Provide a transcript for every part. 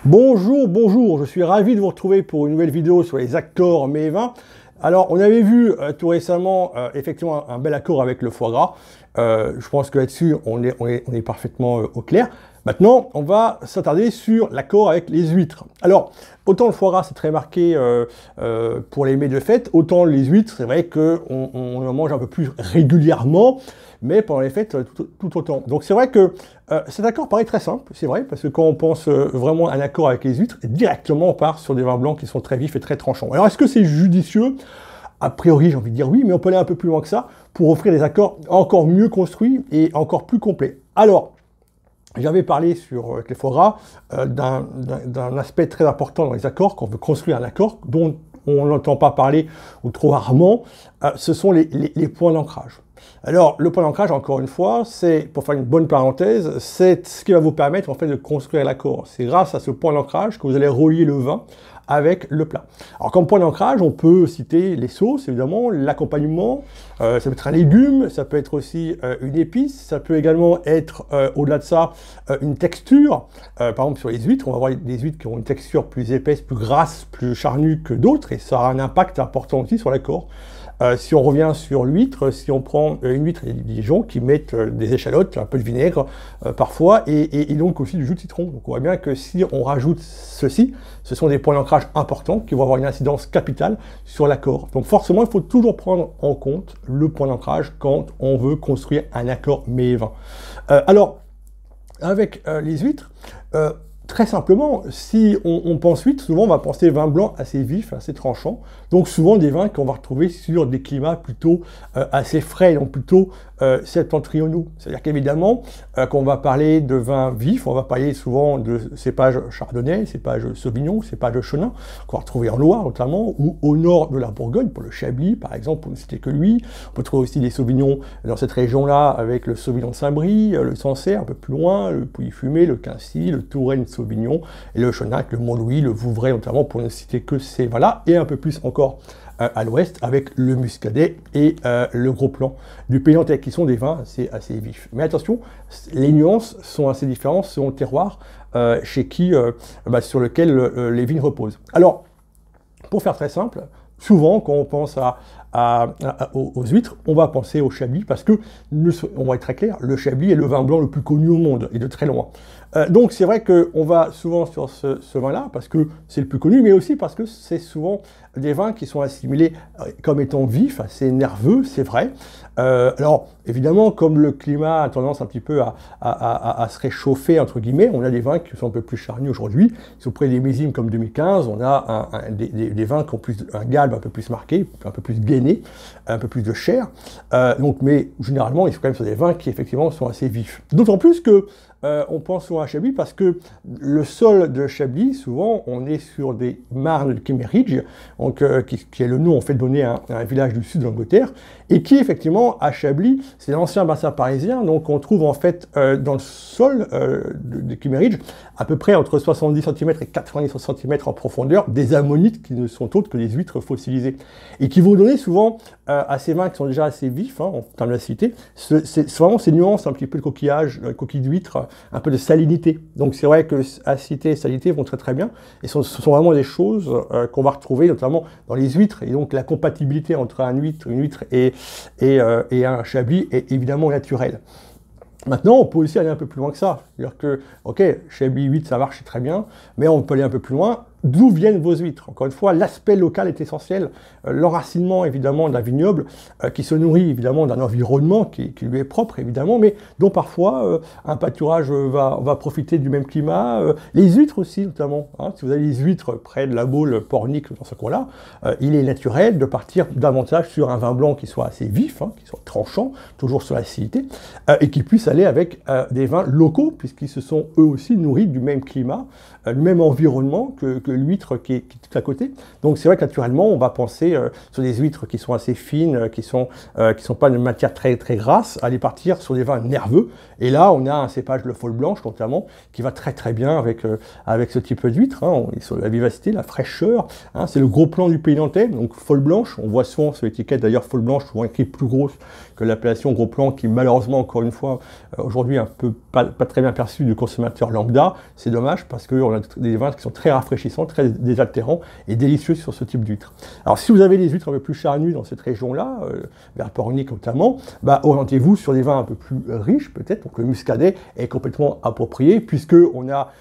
Bonjour, bonjour, je suis ravi de vous retrouver pour une nouvelle vidéo sur les accords mets et vins. Alors, on avait vu tout récemment effectivement un bel accord avec le foie gras. Je pense que là-dessus, on est parfaitement au clair. Maintenant, on va s'attarder sur l'accord avec les huîtres. Alors, autant le foie gras, c'est très marqué pour les mets de fête, autant les huîtres, c'est vrai qu'on en mange un peu plus régulièrement, mais pendant les fêtes, tout autant. Donc, c'est vrai que cet accord paraît très simple, c'est vrai, parce que quand on pense vraiment à un accord avec les huîtres, directement, on part sur des vins blancs qui sont très vifs et très tranchants. Alors, est-ce que c'est judicieux? A priori, j'ai envie de dire oui, mais on peut aller un peu plus loin que ça pour offrir des accords encore mieux construits et encore plus complets. Alors, j'avais parlé avec les foie gras d'un aspect très important dans les accords, quand on veut construire un accord, dont on n'entend pas parler ou trop rarement, ce sont les points d'ancrage. Alors, le point d'ancrage, encore une fois, c'est, pour faire une bonne parenthèse, c'est ce qui va vous permettre en fait de construire l'accord. C'est grâce à ce point d'ancrage que vous allez relier le vin avec le plat. Alors, comme point d'ancrage, on peut citer les sauces, évidemment, l'accompagnement, ça peut être un légume, ça peut être aussi une épice, ça peut également être, au-delà de ça, une texture. Par exemple, sur les huîtres, on va avoir des huîtres qui ont une texture plus épaisse, plus grasse, plus charnue que d'autres, et ça aura un impact important aussi sur l'accord. Si on revient sur l'huître, si on prend une huître, il y a des gens qui mettent des échalotes, un peu de vinaigre parfois, et donc aussi du jus de citron. Donc on voit bien que si on rajoute ceci, ce sont des points d'ancrage importants qui vont avoir une incidence capitale sur l'accord. Donc forcément, il faut toujours prendre en compte le point d'ancrage quand on veut construire un accord mets et vins. Alors, avec les huîtres, très simplement, si on pense huîtres, souvent on va penser vin blanc assez vif, assez tranchant. Donc souvent des vins qu'on va retrouver sur des climats plutôt assez frais, donc plutôt septentrionaux. C'est-à-dire qu'évidemment, quand on va parler de vins vifs, on va parler souvent de cépages chardonnay, cépages sauvignon, cépages chenin, qu'on va retrouver en Loire notamment, ou au nord de la Bourgogne, pour le Chablis par exemple, pour ne citer que lui. On peut trouver aussi des sauvignons dans cette région-là, avec le sauvignon de Saint-Brie, le Sancerre un peu plus loin, le Pouilly-Fumé, le Quincy, le Touraine Sauvignon, et le Chenac, le Montlouis, le Vouvray notamment, pour ne citer que ces vins-là, et un peu plus encore à l'ouest, avec le Muscadet et le Gros Plan du Pays Nantais, qui sont des vins assez vifs. Mais attention, les nuances sont assez différentes selon le terroir sur lequel les vignes reposent. Alors, pour faire très simple, souvent, quand on pense aux huîtres, on va penser au Chablis, parce que, on va être très clair, le Chablis est le vin blanc le plus connu au monde, et de très loin. Donc c'est vrai qu'on va souvent sur ce vin-là, parce que c'est le plus connu, mais aussi parce que c'est souvent des vins qui sont assimilés comme étant vifs, assez nerveux, c'est vrai. Alors, évidemment, comme le climat a tendance un petit peu à se réchauffer, entre guillemets, on a des vins qui sont un peu plus charnus aujourd'hui. Si vous prenez des millésimes comme 2015, on a des vins qui ont un galbe un peu plus marqué, un peu plus gainé, un peu plus de chair. Mais généralement, ils sont quand même sur des vins qui, effectivement, sont assez vifs. D'autant plus que on pense souvent à Chablis parce que le sol de Chablis, souvent, on est sur des marnes de Kimmeridge, donc, qui est le nom en fait donné à un village du sud de l'Angleterre, et qui effectivement à Chablis, c'est l'ancien bassin parisien, donc on trouve en fait dans le sol de Kimmeridge à peu près entre 70 cm et 90 cm en profondeur des ammonites qui ne sont autres que des huîtres fossilisées, et qui vont donner souvent à ces vins qui sont déjà assez vifs en termes d'acidité, c'est vraiment ces nuances un petit peu de coquillage, coquille d'huître, un peu de salinité. Donc c'est vrai que acidité et salinité vont très très bien, et ce sont vraiment des choses qu'on va retrouver notamment dans les huîtres, et donc la compatibilité entre une huître et un Chablis est évidemment naturelle. Maintenant, on peut aussi aller un peu plus loin que ça. C'est-à-dire que, ok, Chablis 8, ça marche, c'est très bien, mais on peut aller un peu plus loin. D'où viennent vos huîtres? Encore une fois, l'aspect local est essentiel. L'enracinement, évidemment, d'un vignoble, qui se nourrit, évidemment, d'un environnement qui lui est propre, évidemment, mais dont parfois, un pâturage va profiter du même climat. Les huîtres aussi, notamment. Si vous avez les huîtres près de la Baule, Pornic, dans ce coin-là, il est naturel de partir davantage sur un vin blanc qui soit assez vif, qui soit tranchant, toujours sur l'acidité, et qui puisse aller avec des vins locaux, puisqu'ils se sont eux aussi nourris du même climat, du même environnement que l'huître qui est tout à côté. Donc c'est vrai que naturellement, on va penser sur des huîtres qui sont assez fines, qui sont pas de matière très, très grasse, aller partir sur des vins nerveux. Et là, on a un cépage, le Folle Blanche, notamment, qui va très très bien avec ce type d'huître. Sur la vivacité, la fraîcheur. C'est le Gros Plan du Pays Nantais, donc Folle Blanche. On voit souvent sur l'étiquette, d'ailleurs, Folle Blanche, souvent écrit plus grosse que l'appellation Gros Plan, qui malheureusement, encore une fois, aujourd'hui, un peu pas très bien perçue du consommateur lambda. C'est dommage, parce qu'on on a des vins qui sont très rafraîchissants, très désaltérants et délicieux sur ce type d'huître. Alors si vous avez des huîtres un peu plus charnues dans cette région-là, vers Pornic notamment, orientez-vous sur des vins un peu plus riches peut-être. Donc le muscadet est complètement approprié puisque on a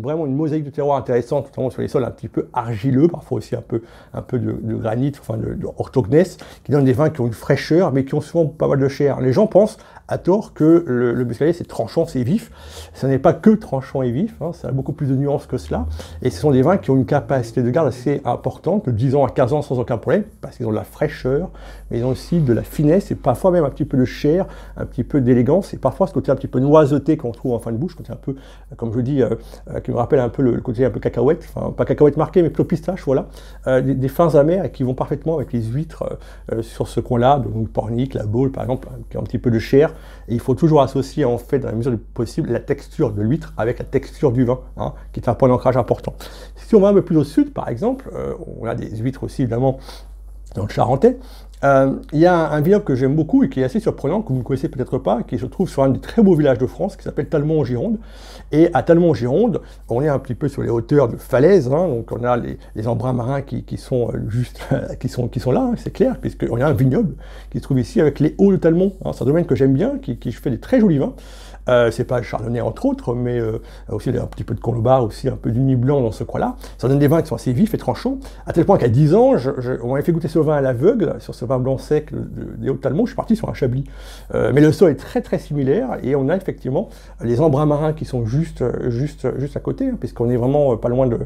vraiment une mosaïque de terroir intéressante, notamment sur les sols un petit peu argileux, parfois aussi un peu de granit, enfin de orthogneiss, qui donnent des vins qui ont une fraîcheur mais qui ont souvent pas mal de chair. Les gens pensent à tort que le muscadet c'est tranchant, c'est vif. Ce n'est pas que tranchant et vif, hein, ça a beaucoup plus de nuances que cela. Et ce sont des vins qui ont une capacité de garde assez importante, de 10 ans à 15 ans sans aucun problème, parce qu'ils ont de la fraîcheur, mais ils ont aussi de la finesse et parfois même un petit peu de chair, un petit peu d'élégance et parfois ce côté un petit peu noiseté qu'on trouve en fin de bouche, côté un peu, comme je dis, qui me rappelle un peu le côté un peu cacahuète, enfin pas cacahuète marqué mais plutôt pistache, voilà, des fins amères et qui vont parfaitement avec les huîtres sur ce coin-là, donc le Pornic, la Baule par exemple, qui a un petit peu de chair. Et il faut toujours associer, en fait, dans la mesure du possible, la texture de l'huître avec la texture du vin, hein, qui est un point d'ancrage important. Si on va un peu plus au sud, par exemple, on a des huîtres aussi, évidemment, dans le Charentais. Il y a un vignoble que j'aime beaucoup et qui est assez surprenant, que vous ne connaissez peut-être pas, qui se trouve sur un des très beaux villages de France, qui s'appelle Talmont en Gironde. Et à Talmont en Gironde, on est un petit peu sur les hauteurs de falaises, hein, donc on a les embruns marins qui sont juste, qui sont là, hein, c'est clair, puisqu'on a un vignoble qui se trouve ici avec les hauts de Talmont. Hein, c'est un domaine que j'aime bien, qui fait des très jolis vins. C'est pas le chardonnay entre autres, mais aussi un petit peu de Conlobar, aussi un peu d'Uni blanc dans ce coin-là. Ça donne des vins qui sont assez vifs et tranchants, à tel point qu'à 10 ans, on m'avait fait goûter ce vin à l'aveugle, sur ce vin blanc sec des Hauts-de-Talmont, je suis parti sur un Chablis. Mais le sol est très très similaire, et on a effectivement les embruns marins qui sont juste à côté, hein, puisqu'on est vraiment pas loin de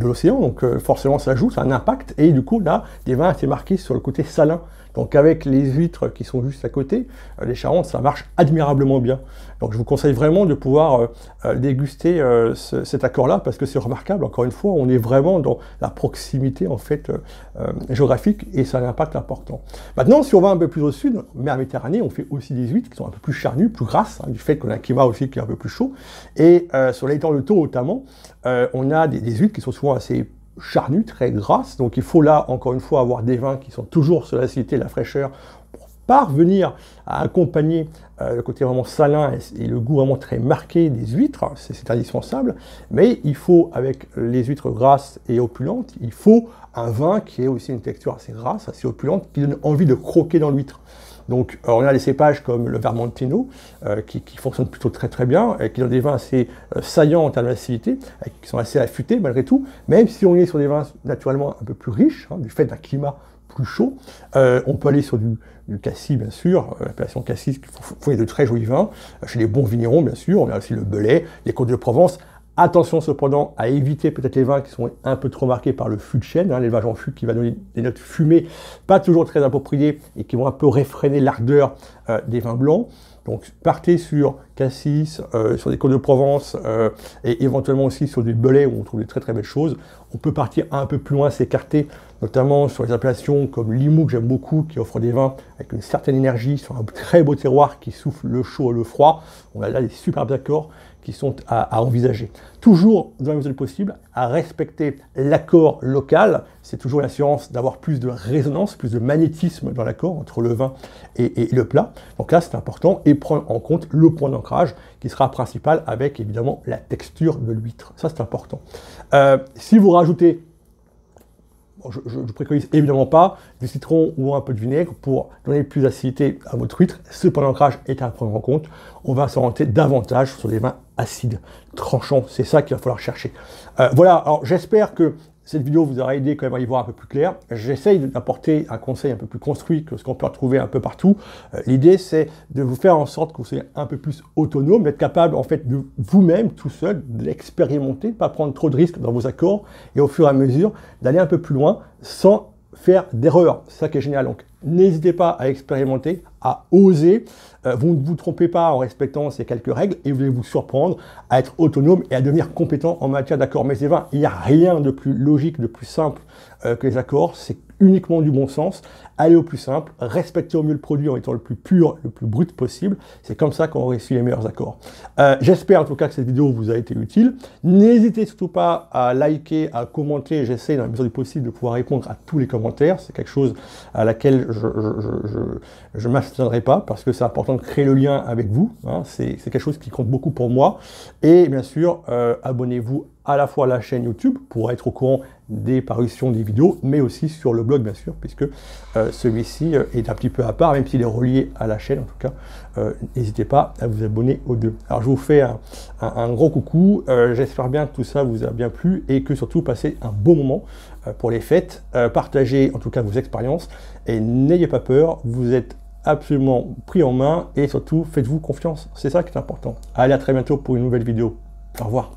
l'océan, donc forcément ça joue, ça a un impact, et du coup là, des vins assez marqués sur le côté salin. Donc avec les huîtres qui sont juste à côté, les Charentes, ça marche admirablement bien. Donc je vous conseille vraiment de pouvoir déguster cet accord-là, parce que c'est remarquable, encore une fois, on est vraiment dans la proximité en fait géographique, et ça a un impact important. Maintenant, si on va un peu plus au sud, mer Méditerranée, on fait aussi des huîtres qui sont un peu plus charnues, plus grasses, hein, du fait qu'on a un climat aussi qui est un peu plus chaud. Et sur l'étang de Thau notamment, on a des huîtres qui sont souvent assez charnues, très grasses, donc il faut là, encore une fois, avoir des vins qui sont toujours sur l'acidité et la fraîcheur pour parvenir à accompagner le côté vraiment salin et le goût vraiment très marqué des huîtres, c'est indispensable, mais il faut, avec les huîtres grasses et opulentes, il faut un vin qui ait aussi une texture assez grasse, assez opulente, qui donne envie de croquer dans l'huître. Donc on a des cépages comme le Vermentino qui fonctionnent plutôt très très bien, et qui ont des vins assez saillants en termes d'acidité, qui sont assez affûtés malgré tout, même si on est sur des vins naturellement un peu plus riches, hein, du fait d'un climat plus chaud. On peut aller sur du cassis bien sûr, l'appellation cassis qui font de très jolis vins, chez les bons vignerons bien sûr, on a aussi le Belay, les Côtes de Provence. Attention cependant à éviter peut-être les vins qui sont un peu trop marqués par le fût de chêne, hein, l'élevage en fût qui va donner des notes fumées pas toujours très appropriées et qui vont un peu réfréner l'ardeur des vins blancs. Donc partez sur cassis, sur des Côtes de Provence et éventuellement aussi sur des Belay où on trouve des très très belles choses. On peut partir un peu plus loin, s'écarter, notamment sur les appellations comme Limoux que j'aime beaucoup, qui offre des vins avec une certaine énergie, sur un très beau terroir qui souffle le chaud et le froid. On a là des superbes accords qui sont à envisager. Toujours, dans la mesure du possible, à respecter l'accord local. C'est toujours l'assurance d'avoir plus de résonance, plus de magnétisme dans l'accord entre le vin et le plat. Donc là, c'est important, et prendre en compte le point d'ancrage qui sera principal avec évidemment la texture de l'huître. Ça, c'est important. Si vous rajoutez, je ne préconise évidemment pas du citron ou un peu de vinaigre pour donner plus d'acidité à votre huître. Ce point d'ancrage est à prendre en compte. On va s'orienter davantage sur des vins acides, tranchants. C'est ça qu'il va falloir chercher. Voilà, alors j'espère que cette vidéo vous aura aidé quand même à y voir un peu plus clair. J'essaye d'apporter un conseil un peu plus construit que ce qu'on peut retrouver un peu partout. L'idée, c'est de vous faire en sorte que vous soyez un peu plus autonome, d'être capable en fait de vous-même, tout seul, d'expérimenter, de ne pas prendre trop de risques dans vos accords, et au fur et à mesure d'aller un peu plus loin sans faire d'erreurs. C'est ça qui est génial. Donc n'hésitez pas à expérimenter, à oser. Vous ne vous trompez pas en respectant ces quelques règles et vous allez vous surprendre à être autonome et à devenir compétent en matière d'accords. Mais c'est vrai, il n'y a rien de plus logique, de plus simple que les accords. C'est uniquement du bon sens, allez au plus simple, respectez au mieux le produit en étant le plus pur, le plus brut possible. C'est comme ça qu'on réussit les meilleurs accords. J'espère en tout cas que cette vidéo vous a été utile. N'hésitez surtout pas à liker, à commenter. J'essaie dans la mesure du possible de pouvoir répondre à tous les commentaires. C'est quelque chose à laquelle je ne m'abstiendrai pas parce que c'est important de créer le lien avec vous. Hein. C'est quelque chose qui compte beaucoup pour moi. Et bien sûr, abonnez-vous à la fois à la chaîne YouTube pour être au courant des parutions des vidéos, mais aussi sur le blog bien sûr, puisque celui-ci est un petit peu à part, même s'il est relié à la chaîne en tout cas. N'hésitez pas à vous abonner aux deux. Alors je vous fais un gros coucou, j'espère bien que tout ça vous a bien plu et que surtout passez un bon moment pour les fêtes. Partagez en tout cas vos expériences et n'ayez pas peur, vous êtes absolument pris en main et surtout faites-vous confiance, c'est ça qui est important. Allez, à très bientôt pour une nouvelle vidéo. Au revoir.